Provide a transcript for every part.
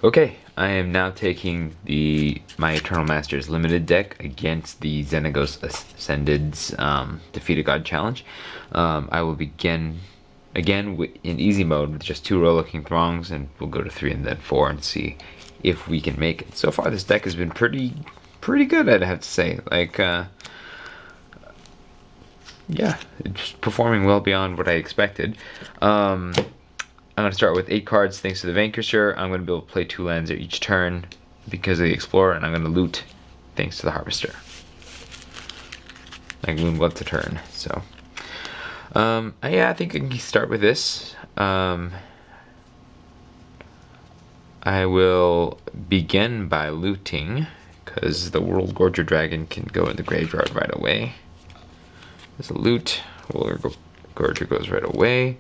Okay, I am now taking my Eternal Masters limited deck against the Xenagos Ascended's Defeated God challenge. I will begin again in easy mode with just 2 Rollicking Throngs, and we'll go to 3 and then 4 and see if we can make it. So far, this deck has been pretty good, I'd have to say. Yeah, it's performing well beyond what I expected. I'm going to start with 8 cards thanks to the Vanquisher. I'm going to be able to play 2 lands each turn because of the Explorer, and I'm going to loot thanks to the Harvester. I loot once a turn, so. Yeah, I think I can start with this. I will begin by looting, because the World Gorger Dragon can go in the graveyard right away. There's a loot. World Gorger goes right away.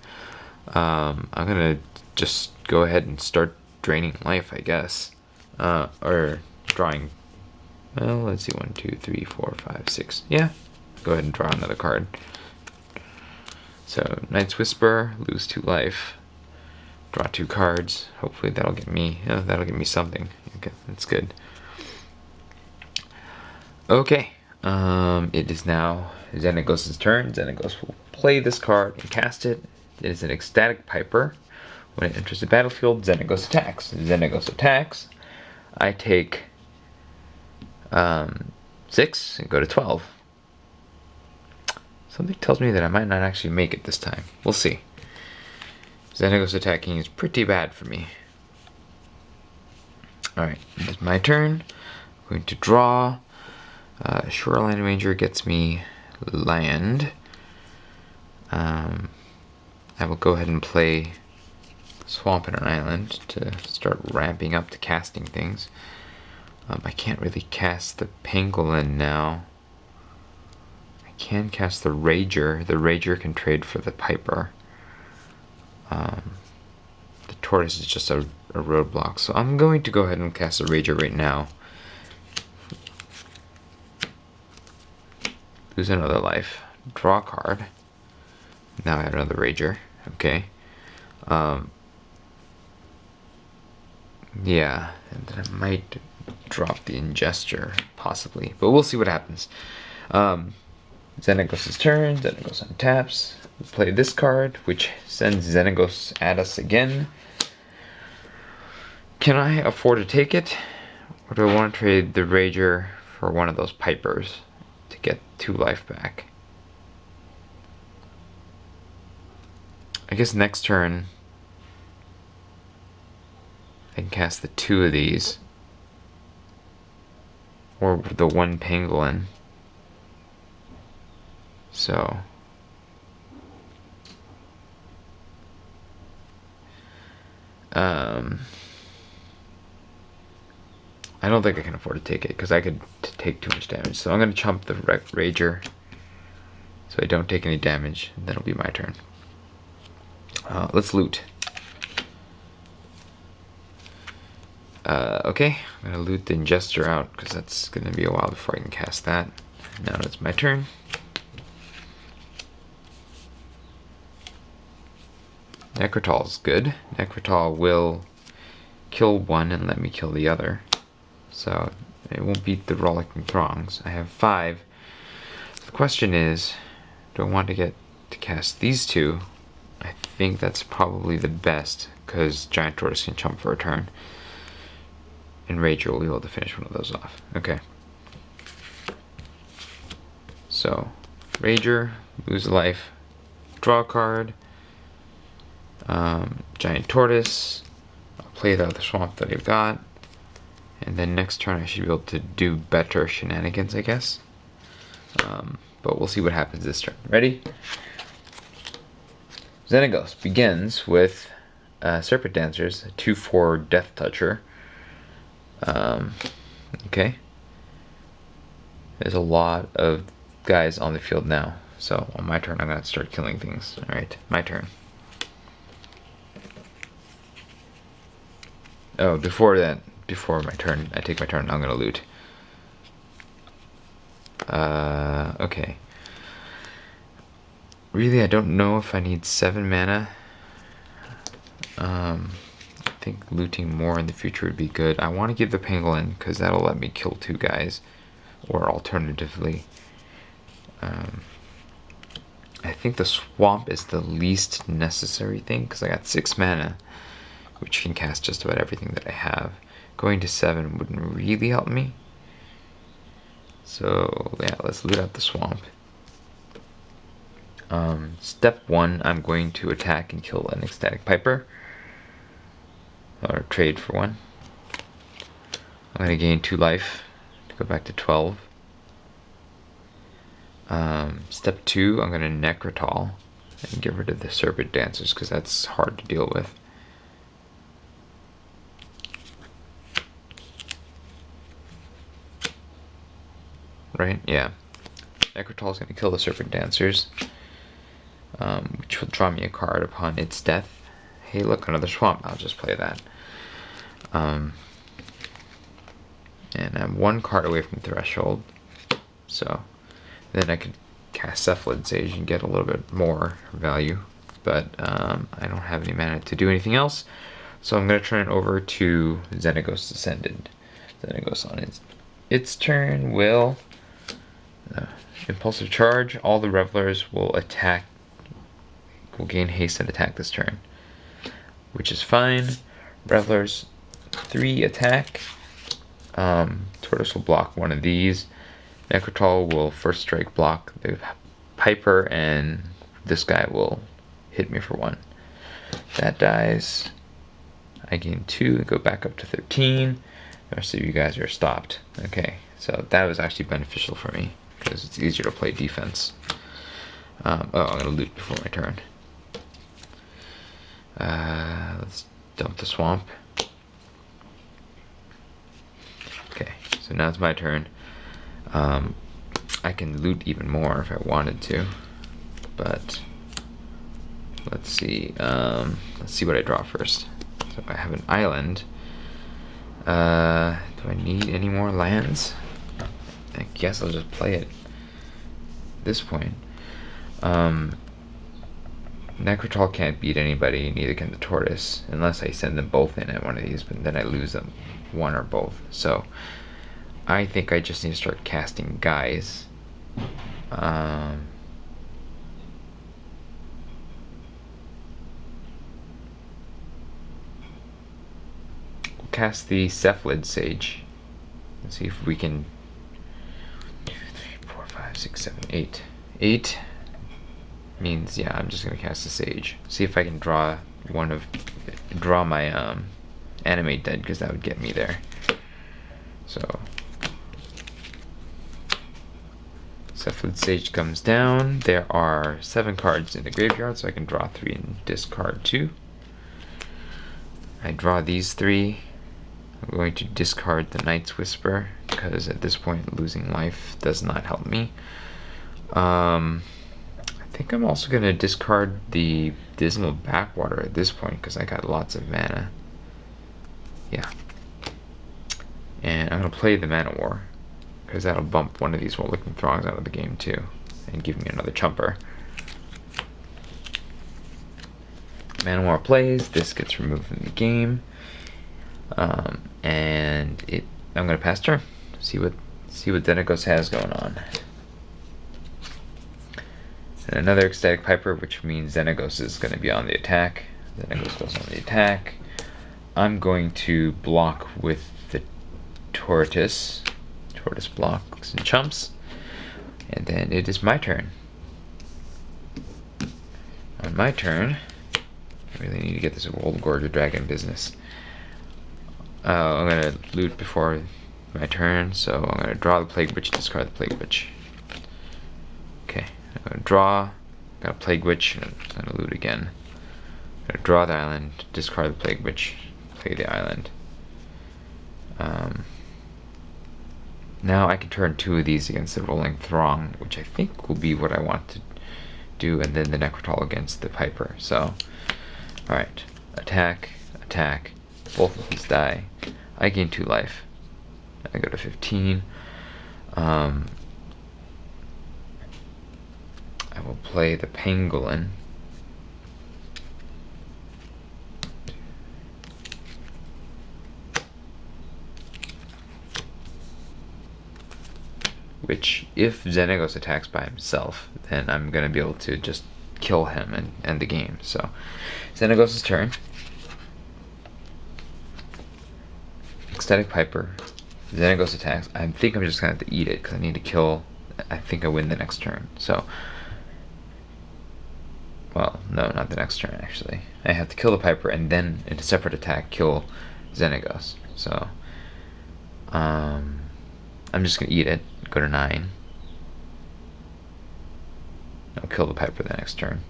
I'm gonna just go ahead and start draining life, I guess. Or drawing. Well, let's see. 1, 2, 3, 4, 5, 6. Yeah. Go ahead and draw another card. So, Knight's Whisper, lose 2 life. Draw 2 cards. Hopefully that'll get me. That'll get me something. Okay, that's good. Okay. It is now Xenagos' turn. Xenagos will play this card and cast it. It is an Ecstatic Piper. When it enters the battlefield, Xenagos attacks. Xenagos attacks. I take 6 and go to 12. Something tells me that I might not actually make it this time. We'll see. Xenagos attacking is pretty bad for me. Alright, it is my turn. I'm going to draw. Shoreline Ranger gets me land. I will go ahead and play Swamp and an Island to start ramping up to casting things. I can't really cast the Pangolin now. I can cast the Rager. The Rager can trade for the Piper. The Tortoise is just a roadblock, so I'm going to go ahead and cast the Rager right now. Lose another life. Draw a card. Now I have another Rager. Okay. Yeah, and then I might drop the Ingester, possibly. But we'll see what happens. Xenagos' turn. Xenagos untaps. We play this card, which sends Xenagos at us again. Can I afford to take it? Or do I want to trade the Rager for one of those Pipers to get 2 life back? I guess next turn I can cast the 2 of these. Or the 1 Pangolin. So I don't think I can afford to take it because I could take too much damage. So I'm going to chump the Rager so I don't take any damage. And that'll be my turn. Let's loot. Okay, I'm going to loot the Ingester out because that's going to be a while before I can cast that. Now it's my turn. Necrotal's good. Necrotal will kill 1 and let me kill the other. So it won't beat the Rollicking Throngs. I have 5. The question is, do I want to get to cast these 2? I think that's probably the best because Giant Tortoise can chump for a turn. And Rager will be able to finish one of those off. Okay. So, Rager, lose a life, draw a card. Giant Tortoise, I'll play the other swamp that I've got. And then next turn I should be able to do better shenanigans, I guess. But we'll see what happens this turn. Ready? Xenagos begins with Serpent Dancers, a 2/4 Death Toucher. Okay. There's a lot of guys on the field now. So on my turn I'm going to start killing things. Alright, my turn. Oh, before my turn, I take my turn, I'm going to loot. Okay. Really, I don't know if I need 7 mana. think looting more in the future would be good. I want to give the pangolin because that'll let me kill 2 guys. Or alternatively, I think the swamp is the least necessary thing because I got 6 mana, which can cast just about everything that I have. Going to 7 wouldn't really help me. So yeah, let's loot out the swamp. Step 1, I'm going to attack and kill an ecstatic piper. Or trade for one. I'm going to gain 2 life to go back to 12. Step 2, I'm going to necrotol and get rid of the serpent dancers because that's hard to deal with. Right? Yeah. Necrotol is going to kill the serpent dancers, which will draw me a card upon its death. Hey, look, another swamp. I'll just play that. And I'm 1 card away from threshold, so then I could cast Cephalid Sage and get a little bit more value, but I don't have any mana to do anything else, so I'm going to turn it over to Xenagos Descendant. Xenagos on its turn will Impulsive Charge. All the Revelers will gain haste and attack this turn, which is fine. Revelers 3 attack. Tortoise will block 1 of these. Necrotol will first strike block the Piper, and this guy will hit me for 1. That dies. I gain 2 and go back up to 13. The rest of you guys are stopped. Okay, so that was actually beneficial for me because it's easier to play defense. I'm gonna loot before my turn. Let's dump the swamp. Okay, so now it's my turn. I can loot even more if I wanted to, but let's see. Let's see what I draw first. So I have an island. Do I need any more lands? I guess I'll just play it at this point. Necrotol can't beat anybody, neither can the tortoise, unless I send them both in at one of these, but then I lose them, one or both. So I think I just need to start casting guys. We'll cast the Cephalid Sage. Let's see if we can. 2, 3, 4, 5, 6, 7, 8. 8 means, yeah, I'm just gonna cast the Sage. See if I can draw my animate dead, because that would get me there. So Cephalid Sage comes down. There are 7 cards in the graveyard, so I can draw 3 and discard 2. I draw these 3. I'm going to discard the Night's Whisper, because at this point losing life does not help me. I think I'm also going to discard the Dismal Backwater at this point, because I got lots of mana. Yeah. And I'm going to play the Mana War, because that'll bump one of these Rollicking Throngs out of the game too, and give me another chumper. Mana War plays, this gets removed from the game, and I'm going to pass turn. See what Xenagos has going on. And another Ecstatic Piper, which means Xenagos is going to be on the attack. Xenagos goes on the attack. I'm going to block with the Tortoise. Tortoise blocks and chumps. And then it is my turn. On my turn, I really need to get this Old Gorger Dragon business. I'm going to loot before my turn, so I'm going to draw the Plague Witch, discard the Plague Witch. Okay, I'm going to draw, got a Plague Witch, and I'm going to loot again. I'm going to draw the island, discard the Plague Witch, play the island. Now I can turn 2 of these against the Rolling Throng, which I think will be what I want to do, and then the Necrotol against the Piper. So, alright, attack, attack, both of these die. I gain 2 life. I go to 15. I will play the Pangolin. which if Xenagos attacks by himself, then I'm going to be able to just kill him and end the game. So, Xenagos' turn. Ecstatic Piper. Xenagos attacks. I think I'm just going to have to eat it because I need to kill. I think I win the next turn. So, well, no, not the next turn actually. I have to kill the Piper and then in a separate attack kill Xenagos. So, I'm just going to eat it. Go to 9. I'll kill the Piper the next turn.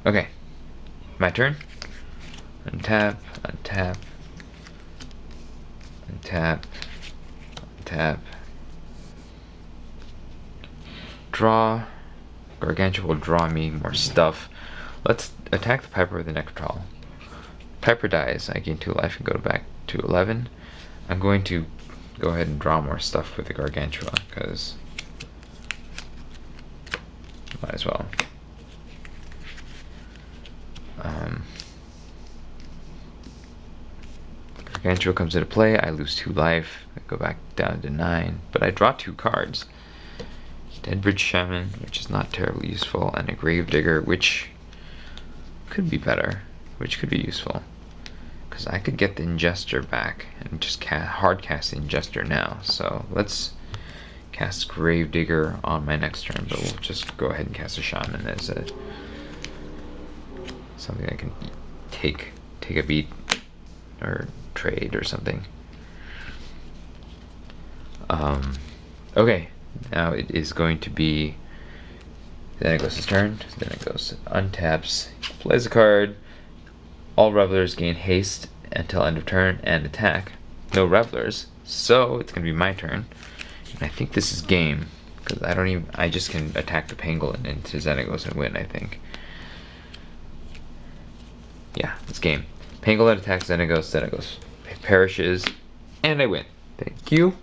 Okay. My turn. Untap, untap, untap, untap. Draw. Gargantua will draw me more stuff. Let's attack the Piper with the Necrotrol. Piper dies. I gain 2 life and go back to 11. I'm going to go ahead and draw more stuff with the Gargantua because might as well. Gargantua comes into play. I lose 2 life. I go back down to 9, but I draw 2 cards. Deadbridge Shaman, which is not terribly useful, and a Gravedigger, which could be better, which could be useful. Because I could get the Ingester back and just hard cast the Ingester now. So let's cast Gravedigger on my next turn, but we'll just go ahead and cast a Shaman as something I can take a beat or trade or something. Okay, now it is going to be Xenagos' turn. Xenagos untaps, plays a card. All revelers gain haste until end of turn and attack. No revelers, so it's gonna be my turn. And I think this is game because I just can attack the pangolin into Xenagos and win. I think. Yeah, it's game. Pangolin attacks Xenagos. Xenagos perishes, and I win. Thank you.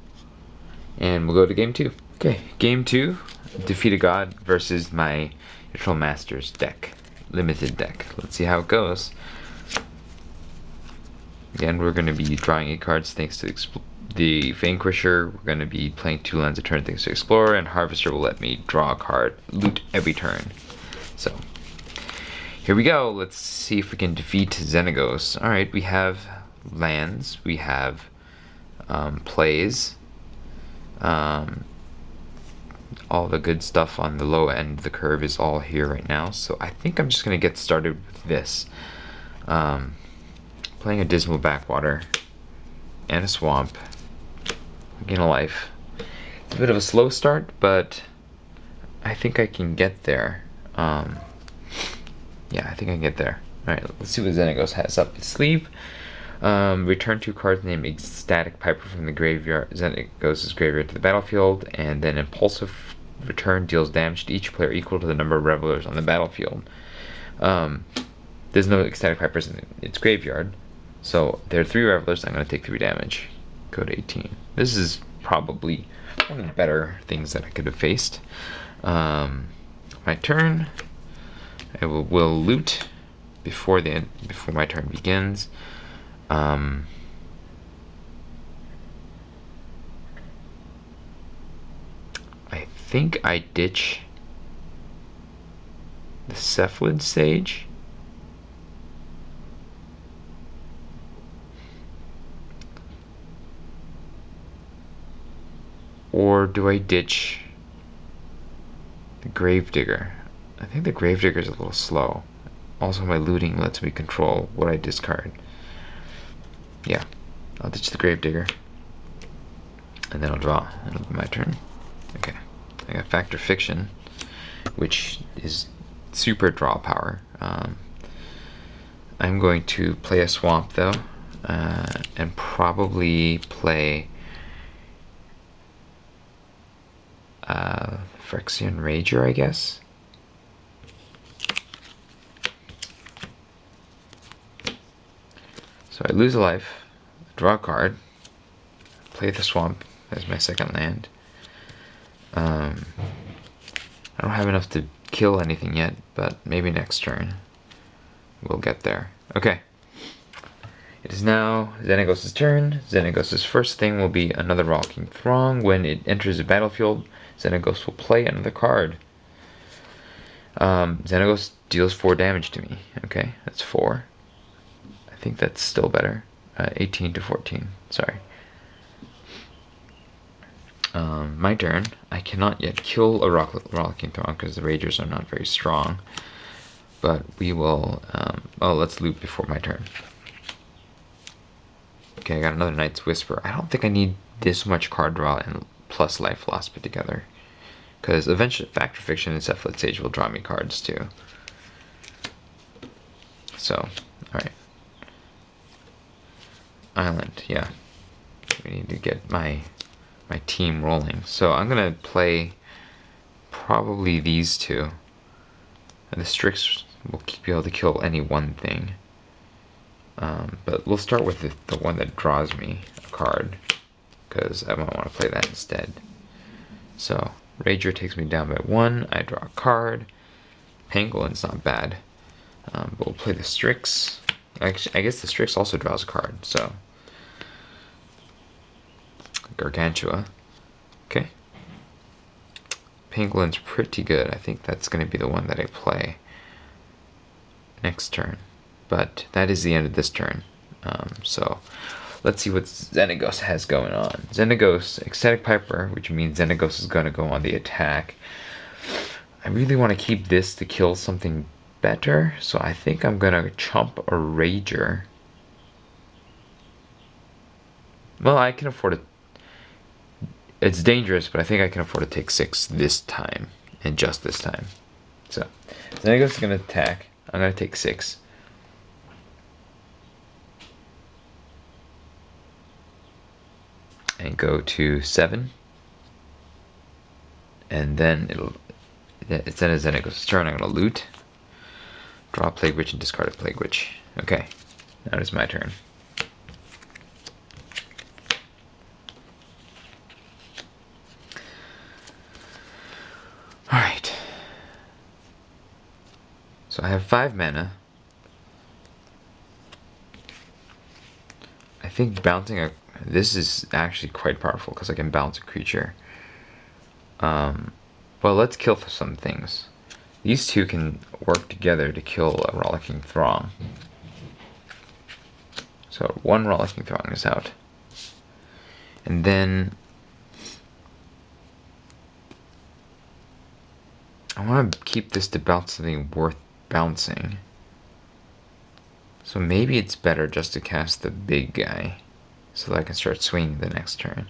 And we'll go to game 2. Okay, game 2. Defeat a God versus my Eternal Masters deck. Limited deck. Let's see how it goes. Again, we're going to be drawing 8 cards thanks to the Vanquisher. We're going to be playing 2 lands a turn thanks to Explorer, and Harvester will let me draw a card, loot every turn. So, here we go. Let's see if we can defeat Xenagos. Alright, we have lands, we have plays, all the good stuff on the low end of the curve is all here right now. So I think I'm just going to get started with this. Playing a Dismal Backwater and a Swamp. Gain a life. It's a bit of a slow start, but I think I can get there. Yeah, I think I can get there. Alright, let's see what Xenagos has up his sleeve. Return 2 cards named Ecstatic Piper from the graveyard. Xenagos' graveyard to the battlefield, and then Impulsive Return deals damage to each player equal to the number of revelers on the battlefield. There's no Ecstatic Pipers in its graveyard, so there are 3 revelers. I'm going to take 3 damage. Go to 18. This is probably one of the better things that I could have faced. My turn. I will loot before my turn begins. I think I ditch the Cephalid Sage. Or do I ditch the Gravedigger? I think the Gravedigger is a little slow. Also, my looting lets me control what I discard. Yeah, I'll ditch the Gravedigger. And then I'll draw. It'll be my turn. Okay. I got Factor Fiction, which is super draw power. I'm going to play a Swamp, though, and probably play Phyrexian Rager, I guess. So I lose a life, draw a card, play the Swamp as my second land. I don't have enough to kill anything yet, but maybe next turn we'll get there. Okay. It is now Xenagos' turn. Xenagos' first thing will be another Rollicking Throng. When it enters the battlefield, Xenagos will play another card. Xenagos deals 4 damage to me. Okay, that's 4. I think that's still better. 18 to 14, sorry. My turn. I cannot yet kill a Rollicking Throng because the Ragers are not very strong. But we will... let's loot before my turn. Okay, I got another Knight's Whisper. I don't think I need this much card draw and plus life loss put together. Because eventually Fact or Fiction and Cephalid Sage will draw me cards too. So, alright. Island, yeah. We need to get my team rolling. So I'm gonna play probably these two. And the Strix will be able to kill any one thing. But we'll start with the one that draws me a card, because I might want to play that instead. So, Rager takes me down by 1, I draw a card. Penguin's not bad. But we'll play the Strix. Actually, I guess the Strix also draws a card, so... Gargantua. Okay. Penguin's pretty good. I think that's going to be the one that I play next turn. But that is the end of this turn. So let's see what Xenagos has going on. Xenagos, Ecstatic Piper, which means Xenagos is going to go on the attack. I really want to keep this to kill something better, so I think I'm going to chump a Rager. Well, I can afford it. It's dangerous, but I think I can afford to take 6 this time, and just this time. So, Xenagos is going to attack. I'm going to take 6. And go to 7. And then it's then Xenagos' turn. I'm going to loot. Draw a Plague Witch and discard a Plague Witch. Okay, now it's my turn. Alright. So I have 5 mana. I think bouncing a... This is actually quite powerful because I can bounce a creature. Well, let's kill for some things. These two can work together to kill a Rollicking Throng. So 1 Rollicking Throng is out. And then... I want to keep this to bounce something worth bouncing. So maybe it's better just to cast the big guy, so that I can start swinging the next turn.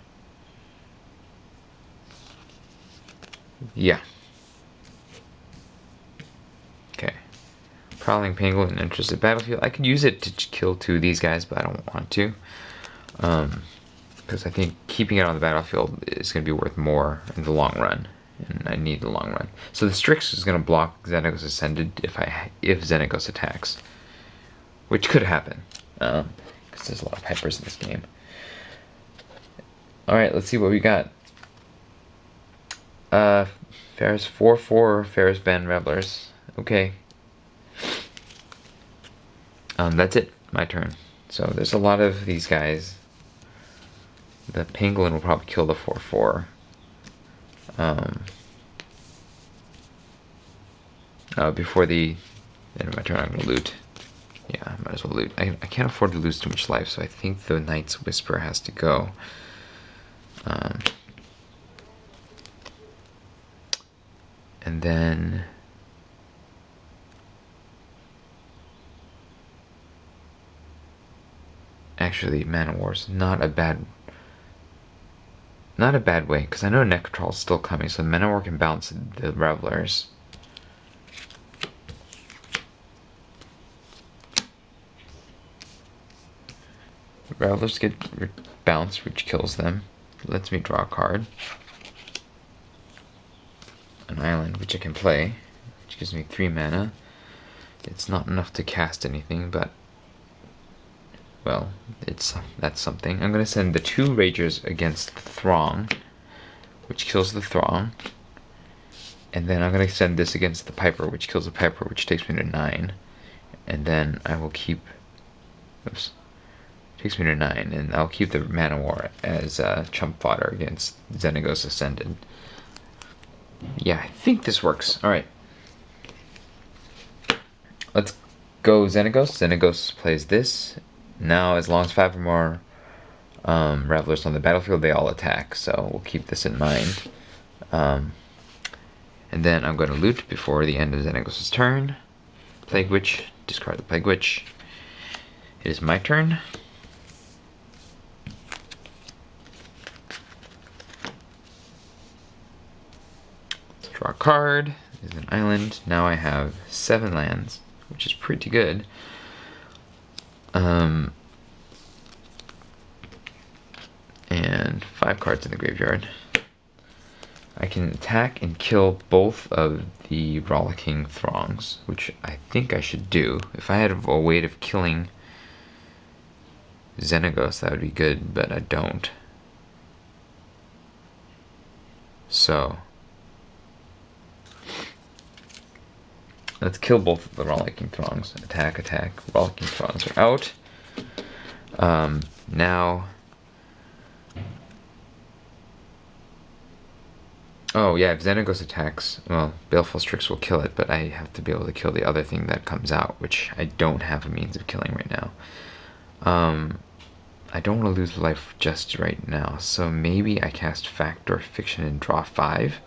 Yeah. Okay. Prowling Penguin enters the battlefield. I could use it to kill 2 of these guys, but I don't want to. Because I think keeping it on the battlefield is going to be worth more in the long run. And I need the long run. So the Strix is going to block Xenagos Ascended if Xenagos attacks. Which could happen. Because there's a lot of Pipers in this game. Alright, let's see what we got. Ferris 4/4 Ferris Band Revelers. Okay. That's it. My turn. So there's a lot of these guys. The Penguin will probably kill the 4/4. Before the end of my turn, I'm going to loot. Yeah, I might as well loot. I can't afford to lose too much life, so I think the Knight's Whisper has to go. And then... Actually, Mana War's not a bad way, because I know Necrotrol's still coming, so Mana War can bounce the Revelers. Revelers get bounced, which kills them. Lets me draw a card. An island, which I can play, which gives me 3 mana. It's not enough to cast anything, but... Well, that's something. I'm going to send the 2 Ragers against the Throng, which kills the Throng. And then I'm going to send this against the Piper, which kills the Piper, which takes me to 9. And then I will keep... Oops. Takes me to 9, and I'll keep the Mana War as chump fodder against Xenagos Ascended. Yeah, I think this works. Alright. Let's go Xenagos. Xenagos plays this. Now, as long as 5 or more Revelers on the battlefield, they all attack. So we'll keep this in mind. And then I'm going to loot before the end of Xenagos' turn. Plague Witch. Discard the Plague Witch. It is my turn. Let's draw a card. This is an island. Now I have 7 lands, which is pretty good. And 5 cards in the graveyard. I can attack and kill both of the Rollicking Throngs, which I think I should do. If I had a way of killing Xenagos, that would be good, but I don't. So let's kill both of the Rollicking Throngs. Attack, attack. Rollicking Throngs are out. Now... Oh yeah, if Xenagos attacks, well, Baleful Strix will kill it, but I have to be able to kill the other thing that comes out, which I don't have a means of killing right now. I don't want to lose life just right now, so maybe I cast Fact or Fiction and draw 5.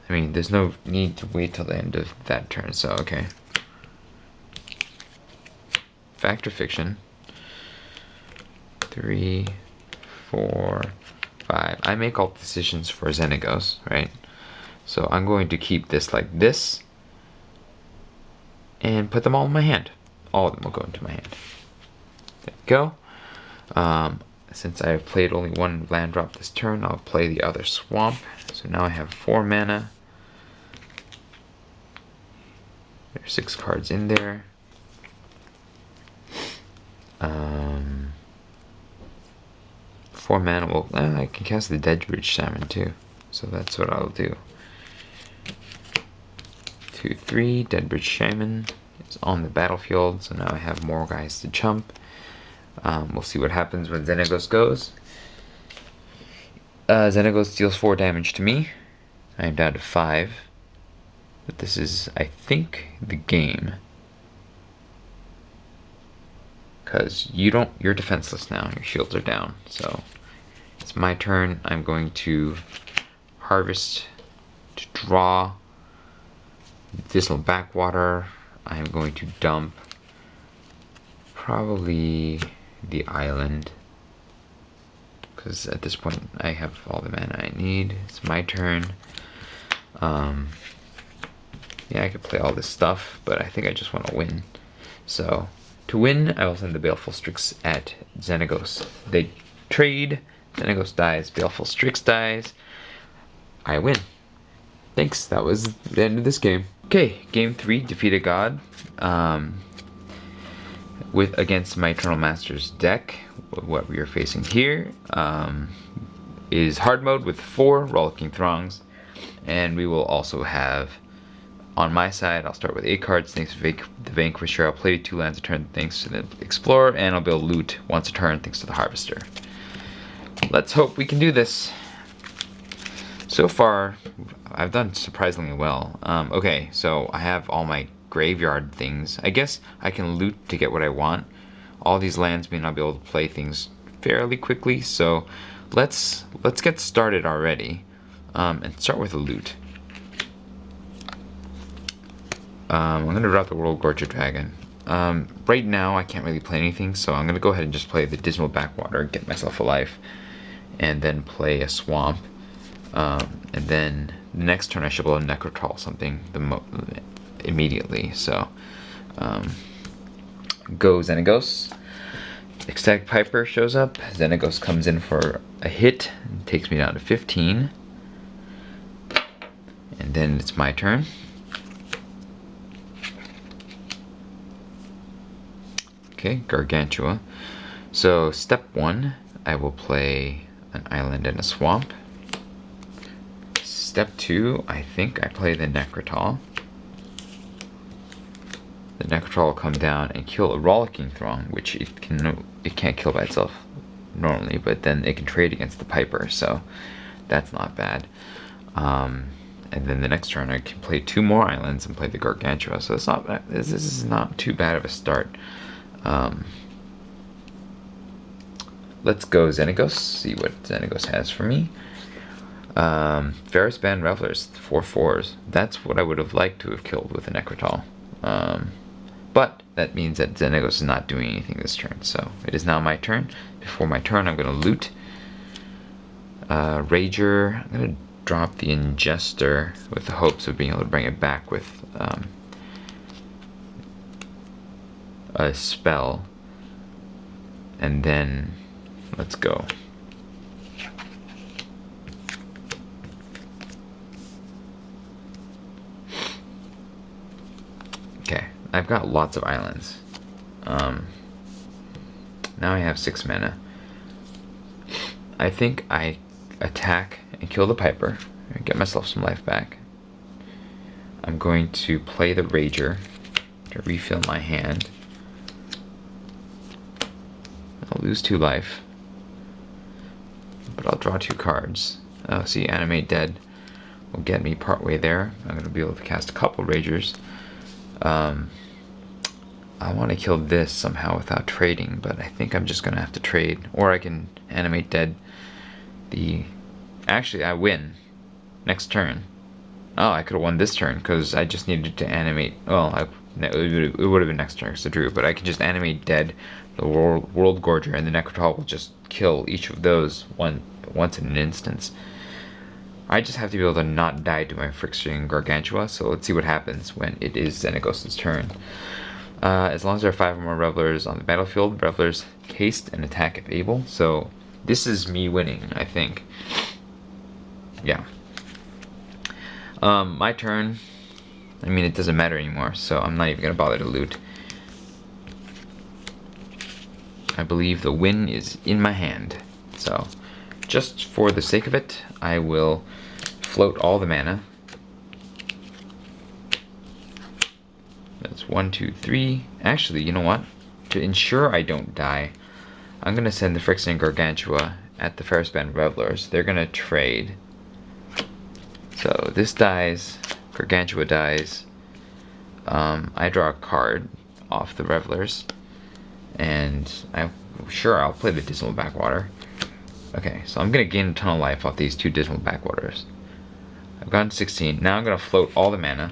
I mean, there's no need to wait till the end of that turn, so okay. Fact or Fiction. 3, 4, 5. I make all decisions for Xenagos, right? So I'm going to keep this like this and put them all in my hand. All of them will go into my hand. There we go. Since I have played only 1 land drop this turn, I'll play the other swamp. So now I have 4 mana. There's 6 cards in there. 4 mana. Well, I can cast the Deadbridge Shaman too, so that's what I'll do. 2, 3. Deadbridge Shaman is on the battlefield, so now I have more guys to chump. We'll see what happens when Xenagos goes. Xenagos deals 4 damage to me. I am down to 5. But this is, I think, the game. Because you're defenseless now. Your shields are down. So it's my turn. I'm going to harvest to draw Dismal Backwater. I'm going to dump probably the island. Because at this point I have all the mana I need. It's my turn. Yeah, I could play all this stuff, but I think I just want to win. So, to win, I will send the Baleful Strix at Xenagos. They trade, Xenagos dies, Baleful Strix dies. I win. Thanks, that was the end of this game. Okay, game 3, Defeat a God. Against my Eternal Master's deck, what we are facing here is hard mode with 4 Rollicking Throngs. And we will also have, on my side, I'll start with 8 cards thanks to the Vanquisher. I'll play 2 lands a turn thanks to the Explorer, and I'll build loot once a turn thanks to the Harvester. Let's hope we can do this. So far, I've done surprisingly well. Okay, so I have all my graveyard things. I guess I can loot to get what I want. All these lands mean I'll be able to play things fairly quickly, so let's get started already. And start with a loot. I'm going to drop the World Gorger Dragon. Right now I can't really play anything, so I'm going to go ahead and just play the Dismal Backwater, get myself a life, and then play a Swamp. And then the next turn I should be able to Necrotroll something immediately. So go Xenagos. Ecstatic Piper shows up. Xenagos comes in for a hit and takes me down to 15. And then it's my turn. Okay, Gargantua. So step 1, I will play an island and a swamp. Step 2, I think I play the Necrotal. the Necrotroll will come down and kill a Rollicking Throng, which it can't kill by itself normally, but then it can trade against the Piper, so that's not bad. And then the next turn I can play 2 more islands and play the Gargantua, so it's not bad. This is not too bad of a start. Let's go Xenagos, see what Xenagos has for me. Ferris Band Revelers, 4/4s. That's what I would have liked to have killed with a Necrotroll. But that means that Xenagos is not doing anything this turn, so it is now my turn. Before my turn, I'm going to loot. Rager, I'm going to drop the Ingester with the hopes of being able to bring it back with a spell. And then, let's go. Okay, I've got lots of islands. Now I have 6 mana. I think I attack and kill the Piper and get myself some life back. I'm going to play the Rager to refill my hand. I'll lose 2 life, but I'll draw 2 cards. Oh, see, Animate Dead will get me partway there. I'm going to be able to cast a couple Ragers. I want to kill this somehow without trading, but I think I'm just going to have to trade. Or I can Animate Dead the... Actually, I win next turn. Oh, I could have won this turn because I just needed to animate... Well, it would have been next turn because I drew, but I can just Animate Dead the World Gorger, and the Necrotroll will just kill each of those once in an instance. I just have to be able to not die to my Phyrexian Gargantua, so let's see what happens when it is Xenagos' turn. As long as there are 5 or more Revelers on the battlefield, Revelers haste and attack if able, so this is me winning, I think. Yeah. My turn, I mean, it doesn't matter anymore, so I'm not even going to bother to loot. I believe the win is in my hand, so just for the sake of it, I will float all the mana. That's 1, 2, 3. Actually, you know what? To ensure I don't die, I'm going to send the Phyrexian Gargantua at the Ferris Band Revelers. They're going to trade. So this dies, Gargantua dies. I draw a card off the Revelers, and I'll play the Dismal Backwater. Okay, so I'm going to gain a ton of life off these 2 Dismal Backwaters. I've gotten 16. Now I'm going to float all the mana.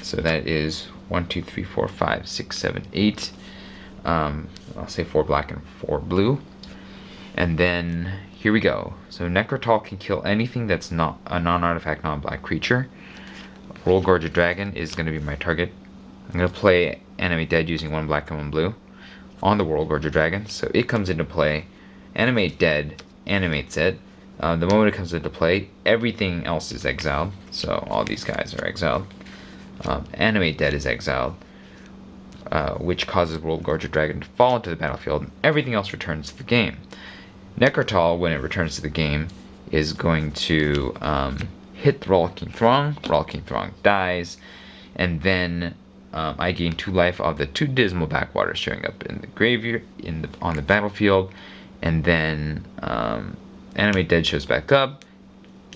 So that is 1, 2, 3, 4, 5, 6, 7, 8. I'll say 4 black and 4 blue. And then here we go. So Necrotroll can kill anything that's not a non-artifact, non-black creature. World Gorger Dragon is going to be my target. I'm going to play Animate Dead using 1 black and 1 blue on the World Gorger Dragon. So it comes into play. Animate Dead animates it. The moment it comes into play, everything else is exiled. So all these guys are exiled. Animate Dead is exiled, which causes World Gorger Dragon to fall into the battlefield. Everything else returns to the game. Necrotroll, when it returns to the game, is going to hit the Rollicking Throng. Rollicking Throng dies, and then I gain 2 life of the 2 Dismal Backwaters showing up in the graveyard on the battlefield, and then Animate Dead shows back up.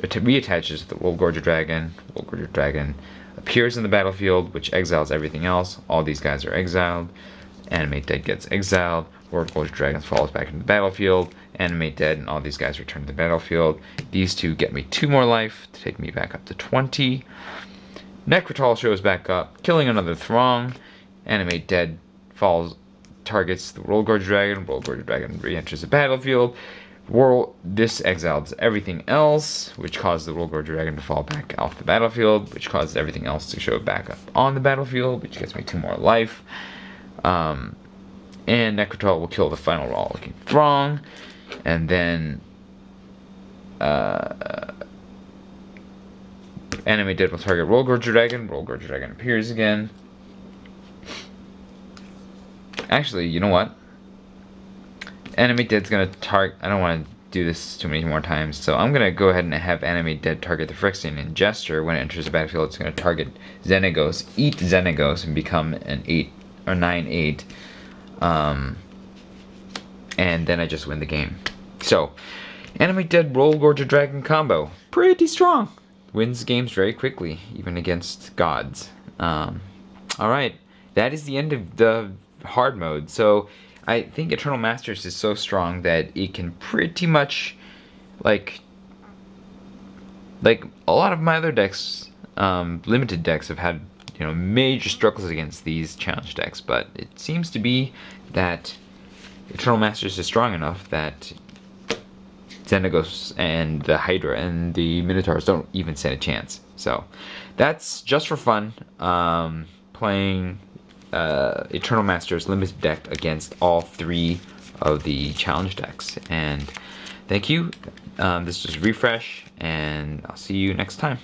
It reattaches to the World Gorger Dragon. World Gorger Dragon appears in the battlefield, which exiles everything else. All these guys are exiled. Animate Dead gets exiled. World Gorger Dragon falls back into the battlefield. Animate Dead and all these guys return to the battlefield. These 2 get me 2 more life to take me back up to 20. Necrotroll shows back up, killing another Throng. Animate Dead targets the World Gorger Dragon. World Gorger Dragon re-enters the battlefield. This exiles everything else, which causes the World Gorger Dragon to fall back off the battlefield, which causes everything else to show back up on the battlefield, which gets me 2 more life. And Necrotroll will kill the final Rollicking Throng, and then Animate Dead will target World Gorger Dragon. World Gorger Dragon appears again. Actually, you know what? Animate Dead's gonna target. I don't want to do this too many more times, so I'm gonna go ahead and have Animate Dead target the Phyrexian and Jester. When it enters the battlefield, it's gonna target Xenagos, eat Xenagos, and become an 8 or 9/8. And then I just win the game. So, Animate Dead Roll Gorger Dragon combo, pretty strong. Wins games very quickly, even against gods. Alright, that is the end of the hard mode. So, I think Eternal Masters is so strong that it can pretty much, like a lot of my other decks, limited decks have had, major struggles against these challenge decks, but it seems to be that Eternal Masters is strong enough that Xenagos and the Hydra and the Minotaurs don't even stand a chance. So that's just for fun, playing Eternal Masters limited deck against all 3 of the challenge decks. And thank you. This was Refresh, and I'll see you next time.